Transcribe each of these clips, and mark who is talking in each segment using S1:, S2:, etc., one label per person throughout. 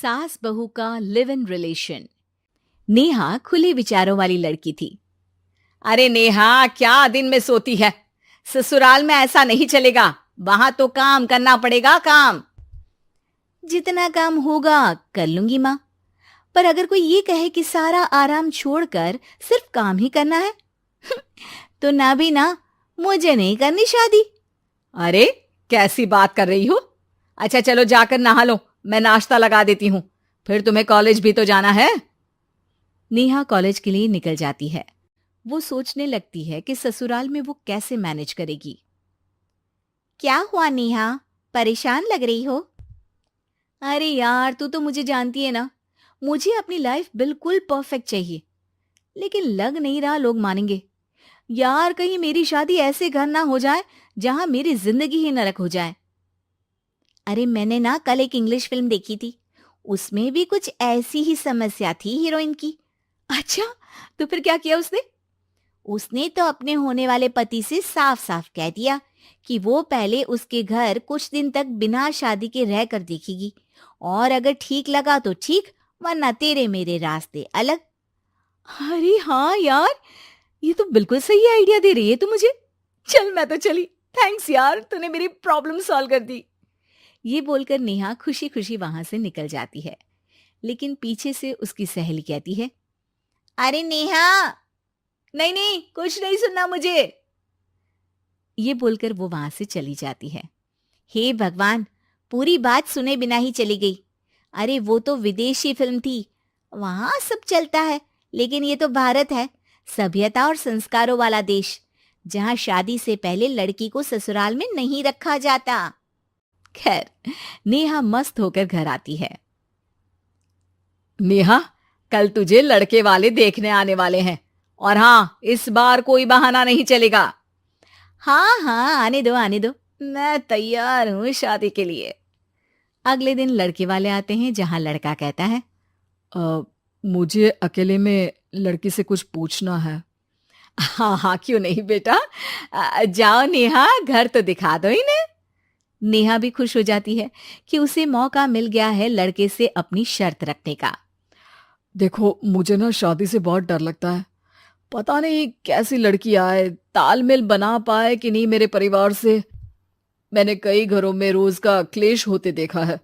S1: सास बहू का लिव इन रिलेशन। नेहा खुले विचारों वाली लड़की थी।
S2: अरे नेहा, क्या दिन में सोती है? ससुराल में ऐसा नहीं चलेगा, वहां तो काम करना पड़ेगा। काम
S1: जितना काम होगा कर लूंगी माँ, पर अगर कोई ये कहे कि सारा आराम छोड़कर सिर्फ काम ही करना है तो ना भी ना, मुझे नहीं करनी शादी।
S2: अरे कैसी बात कर रही हो? अच्छा चलो जाकर नहा लो, मैं नाश्ता लगा देती हूँ, फिर तुम्हें कॉलेज भी तो जाना है।
S1: नेहा कॉलेज के लिए निकल जाती है। वो सोचने लगती है कि ससुराल में वो कैसे मैनेज करेगी। क्या हुआ नेहा, परेशान लग रही हो? अरे यार, तू तो मुझे जानती है ना, मुझे अपनी लाइफ बिल्कुल परफेक्ट चाहिए, लेकिन लग नहीं रहा लोग मानेंगे। यार, कहीं मेरी शादी ऐसे घर ना हो जाए जहां मेरी जिंदगी ही नरक हो जाए। अरे मैंने ना कल एक इंग्लिश फिल्म देखी थी, उसमें भी कुछ ऐसी ही समस्या थी हीरोइन की। अच्छा, तो फिर क्या किया उसने? उसने तो अपने होने वाले पति से साफ साफ कह दिया कि वो पहले उसके घर कुछ दिन तक बिना शादी के रह कर देखेगी, और अगर ठीक लगा तो ठीक, वरना तेरे मेरे रास्ते अलग। अरे हाँ यार, ये तो बिल्कुल सही आइडिया दे रही है तू मुझे। चल मैं तो चली, थैंक्स यार, तूने मेरी प्रॉब्लम सॉल्व कर दी। ये बोलकर नेहा खुशी खुशी वहां से निकल जाती है, लेकिन पीछे से उसकी सहेली कहती है, अरे नेहा, नहीं नहीं, कुछ नहीं सुनना मुझे। ये बोलकर वो वहां से चली जाती है। हे भगवान, पूरी बात सुने बिना ही चली गई। अरे वो तो विदेशी फिल्म थी, वहां सब चलता है, लेकिन ये तो भारत है, सभ्यता और संस्कारों वाला देश, जहां शादी से पहले लड़की को ससुराल में नहीं रखा जाता। खैर, नेहा मस्त होकर घर आती है।
S2: नेहा, कल तुझे लड़के वाले देखने आने वाले हैं, और हाँ, इस बार कोई बहाना नहीं चलेगा।
S1: हाँ हाँ, आने दो आने दो, मैं तैयार हूं शादी के लिए। अगले दिन लड़के वाले आते हैं, जहां लड़का कहता है,
S2: मुझे अकेले में लड़की से कुछ पूछना है। हाँ हाँ, क्यों नहीं बेटा, जाओ नेहा, घर तो दिखा दो इन्हें।
S1: नेहा भी खुश हो जाती है कि उसे मौका मिल गया है लड़के से अपनी शर्त रखने का।
S2: देखो, मुझे ना शादी से बहुत डर लगता है, पता नहीं कैसी लड़की आए, तालमेल बना पाए कि नहीं मेरे परिवार से। मैंने कई घरों में रोज का क्लेश होते देखा है।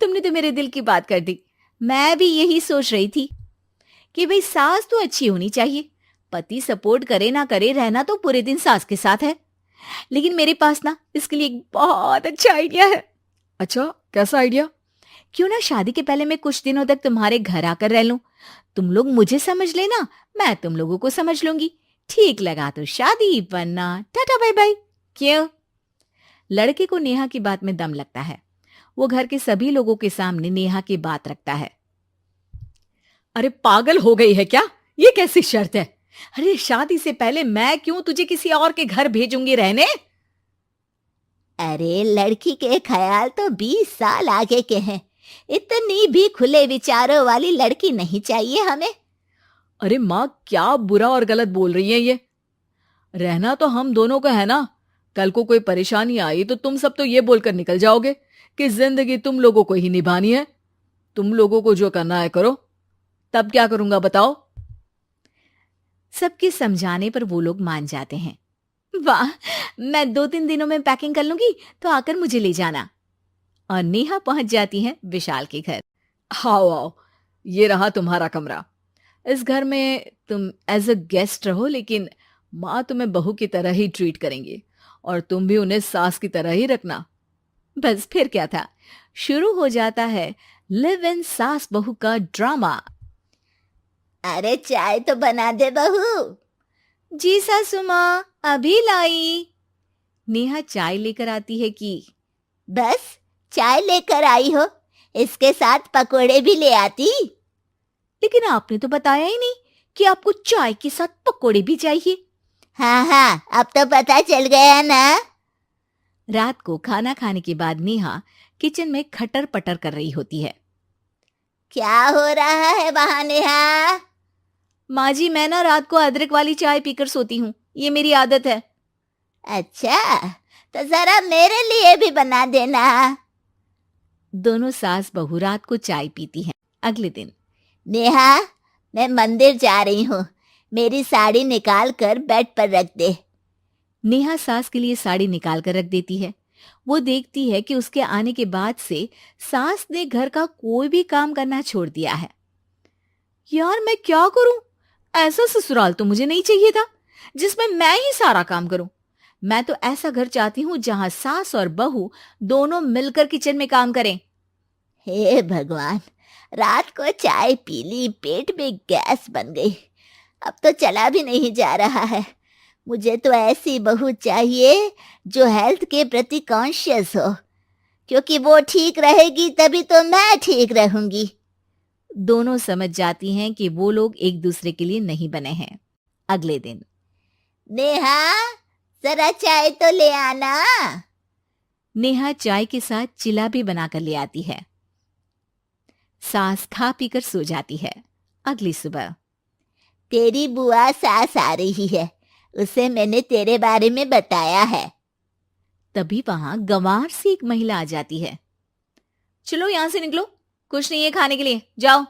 S1: तुमने तो मेरे दिल की बात कर दी। मैं भी यही सोच रही थी कि भाई सास तो अच्छी होनी चाहिए, पति सपोर्ट करे ना करे, रहना तो पूरे दिन सास के साथ है। लेकिन मेरे पास ना इसके लिए एक बहुत अच्छा आइडिया है।
S2: अच्छा, कैसा आइडिया?
S1: क्यों ना शादी के पहले मैं कुछ दिनों तक तुम्हारे घर आकर रह लूं, तुम लोग मुझे समझ लेना, मैं तुम लोगों को समझ लूंगी। ठीक लगा तो शादी, वरना टाटा बाय बाय। क्यों? लड़के को नेहा की बात में दम लगता है। वो घर के सभी लोगों के सामने नेहा की बात रखता है।
S2: अरे पागल हो गई है क्या? ये कैसी शर्त है? अरे शादी से पहले मैं क्यों तुझे किसी और के घर भेजूंगी रहने?
S1: अरे लड़की के ख्याल तो 20 साल आगे के हैं, इतनी भी खुले विचारों वाली लड़की नहीं चाहिए हमें।
S2: अरे माँ, क्या बुरा और गलत बोल रही है ये? रहना तो हम दोनों का है ना। कल को कोई परेशानी आई तो तुम सब तो ये बोलकर निकल जाओगे कि जिंदगी तुम लोगों को ही निभानी है, तुम लोगों को जो करना है करो। तब क्या करूंगा बताओ?
S1: सबके समझाने पर वो लोग मान जाते हैं। वाह, मैं 2-3 दिनों में पैकिंग कर लूंगी, तो आकर मुझे ले जाना। और नेहा पहुंच जाती है विशाल के घर।
S2: आओ आओ, ये रहा तुम्हारा कमरा। इस घर में तुम एज अ गेस्ट रहो, लेकिन माँ तुम्हें बहू की तरह ही ट्रीट करेंगी, और तुम भी उन्हें सास की तरह ही रखना।
S1: बस फिर क्या था, शुरू हो जाता है लिव इन सास बहू का ड्रामा। अरे चाय तो बना दे बहू। जी सासू माँ, अभी लाई। नेहा चाय लेकर आती है कि बस चाय लेकर आई हो, इसके साथ पकोड़े भी ले आती। लेकिन आपने तो बताया ही नहीं कि आपको चाय के साथ पकोड़े भी चाहिए। हाँ हाँ, अब तो पता चल गया ना। रात को खाना खाने के बाद नेहा किचन में खटर पटर कर रही होती है। क्या हो रहा है वहां नेहा? माँ जी, मैं ना रात को अदरक वाली चाय पीकर सोती हूँ, ये मेरी आदत है। अच्छा, तो जरा मेरे लिए भी बना देना। दोनों सास बहू रात को चाय पीती हैं। अगले दिन,
S3: नेहा, मैं मंदिर जा रही हूँ, मेरी साड़ी निकाल कर बेड पर रख दे।
S1: नेहा सास के लिए साड़ी निकाल कर रख देती है। वो देखती है कि उसके आने के बाद से सास ने घर का कोई भी काम करना छोड़ दिया है। यार मैं क्या करूं? ऐसा ससुराल तो मुझे नहीं चाहिए था जिसमें मैं ही सारा काम करूं। मैं तो ऐसा घर चाहती हूं जहां सास और बहू दोनों मिलकर किचन में काम करें।
S3: हे भगवान, रात को चाय पी ली, पेट में गैस बन गई, अब तो चला भी नहीं जा रहा है। मुझे तो ऐसी बहू चाहिए जो हेल्थ के प्रति कॉन्शियस हो, क्योंकि वो ठीक रहेगी तभी तो मैं ठीक रहूंगी।
S1: दोनों समझ जाती हैं कि वो लोग एक दूसरे के लिए नहीं बने हैं। अगले दिन,
S3: नेहा, जरा चाय तो ले आना।
S1: नेहा चाय के साथ चिला भी बनाकर ले आती है। सास खा पीकर सो जाती है। अगली सुबह,
S3: तेरी बुआ सास आ रही है, उसे मैंने तेरे बारे में बताया है।
S1: तभी वहां गंवार से एक महिला आ जाती है। चलो यहां से निकलो, कुछ नहीं है खाने के लिए, जाओ।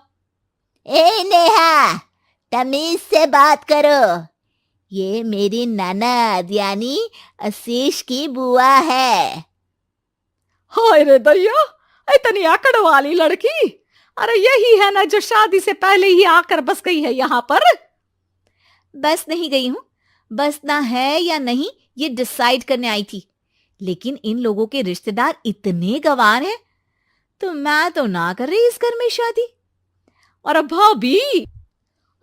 S3: ए नेहा, तमीज से बात करो, ये मेरी ननद यानी आशीष की बुआ है।
S2: हाय रे दैया, इतनी आकड़ वाली लड़की! अरे यही है ना जो शादी से पहले ही आकर बस गई है यहाँ पर।
S1: बस नहीं गई हूं, बसना है या नहीं ये डिसाइड करने आई थी, लेकिन इन लोगों के रिश्तेदार इतने गंवार हैं तो मैं तो ना कर रही इस घर में शादी।
S2: और भाभी,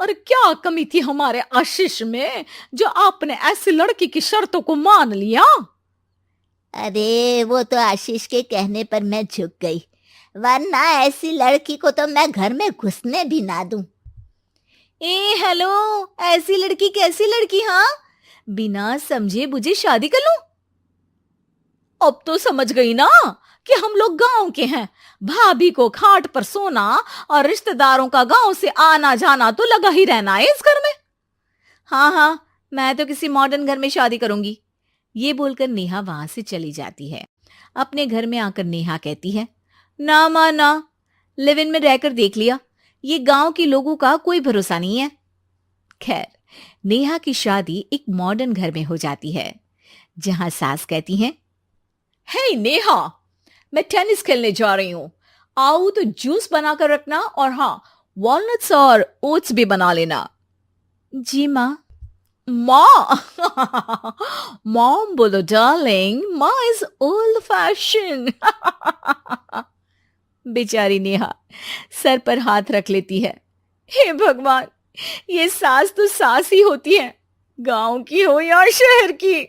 S2: और क्या कमी थी हमारे आशीष में जो आपने ऐसी लड़की की शर्तों को मान लिया?
S3: अरे वो तो आशीष के कहने पर मैं झुक गई, वरना ऐसी लड़की को तो मैं घर में घुसने भी ना दूं।
S1: ए हेलो, ऐसी लड़की कैसी लड़की? हाँ, बिना समझे बुझे शादी कर लूं?
S2: अब तो समझ गई ना कि हम लोग गांव के हैं। भाभी को खाट पर सोना और रिश्तेदारों का गांव से आना जाना तो लगा ही रहना है इस घर में।
S1: हाँ हाँ, मैं तो किसी मॉडर्न घर में शादी करूंगी। ये बोलकर नेहा वहां से चली जाती है। अपने घर में आकर नेहा कहती है, ना मां ना, लिव इन में रहकर देख लिया, ये गांव के लोगों का कोई भरोसा नहीं है। खैर, नेहा की शादी एक मॉडर्न घर में हो जाती है जहां सास कहती हैं,
S2: हे नेहा, मैं टेनिस खेलने जा रही हूं, आओ तो जूस बनाकर रखना, और हाँ, वॉलनट्स और ओट्स भी बना लेना।
S1: जी माँ।
S2: माँ मॉम बोलो डार्लिंग, माँ इज ओल्ड फैशन।
S1: बेचारी नेहा सर पर हाथ रख लेती है। हे भगवान, ये सास तो सास ही होती है, गांव की हो या शहर की।